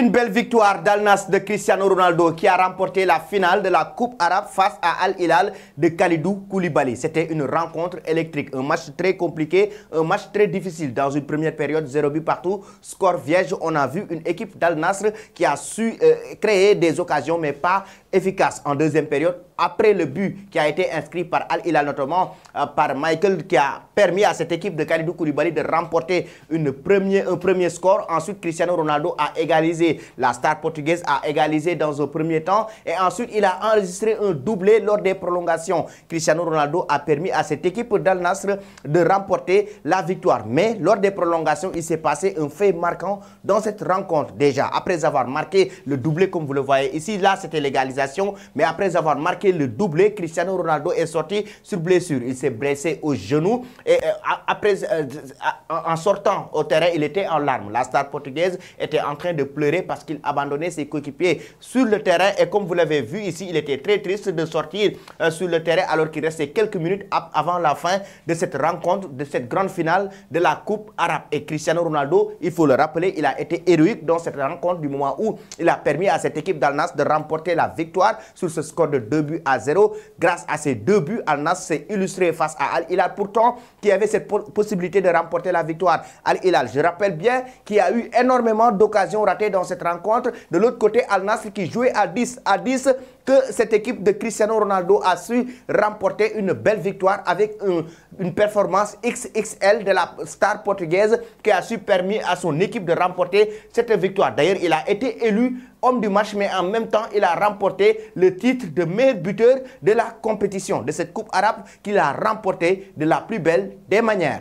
Une belle victoire d'Al Nassr de Cristiano Ronaldo qui a remporté la finale de la Coupe arabe face à Al Hilal de Kalidou Koulibaly. C'était une rencontre électrique, un match très compliqué, un match très difficile. Dans une première période, 0 but partout, score vierge. On a vu une équipe d'Al Nassr qui a su créer des occasions mais pas efficaces. En deuxième période, après le but qui a été inscrit par Al Hilal, notamment par Michael, qui a permis à cette équipe de Kalidou Koulibaly de remporter un premier score. Ensuite, Cristiano Ronaldo a égalisé. La star portugaise a égalisé dans un premier temps et ensuite il a enregistré un doublé lors des prolongations. Cristiano Ronaldo a permis à cette équipe d'Al Nassr de remporter la victoire. Mais lors des prolongations, il s'est passé un fait marquant dans cette rencontre. Déjà, après avoir marqué le doublé, comme vous le voyez ici, là c'était l'égalisation, mais après avoir marqué le doublé, Cristiano Ronaldo est sorti sur blessure. Il s'est blessé au genou et en sortant au terrain, il était en larmes. La star portugaise était en train de pleurer parce qu'il abandonnait ses coéquipiers sur le terrain et comme vous l'avez vu ici, il était très triste de sortir sur le terrain alors qu'il restait quelques minutes avant la fin de cette rencontre, de cette grande finale de la Coupe arabe. Et Cristiano Ronaldo, il faut le rappeler, il a été héroïque dans cette rencontre du moment où il a permis à cette équipe d'Al Nassr de remporter la victoire sur ce score de 2-0. Grâce à ces 2 buts, Al Nassr s'est illustré face à Al Hilal, pourtant qui avait cette possibilité de remporter la victoire. Al Hilal, je rappelle bien qu'il y a eu énormément d'occasions ratées dans cette rencontre. De l'autre côté, Al Nassr qui jouait à 10 que cette équipe de Cristiano Ronaldo a su remporter une belle victoire avec une performance XXL de la star portugaise qui a su permettre à son équipe de remporter cette victoire. D'ailleurs, il a été élu homme du match, mais en même temps, il a remporté le titre de meilleur buteur de la compétition, de cette Coupe arabe qu'il a remporté de la plus belle des manières.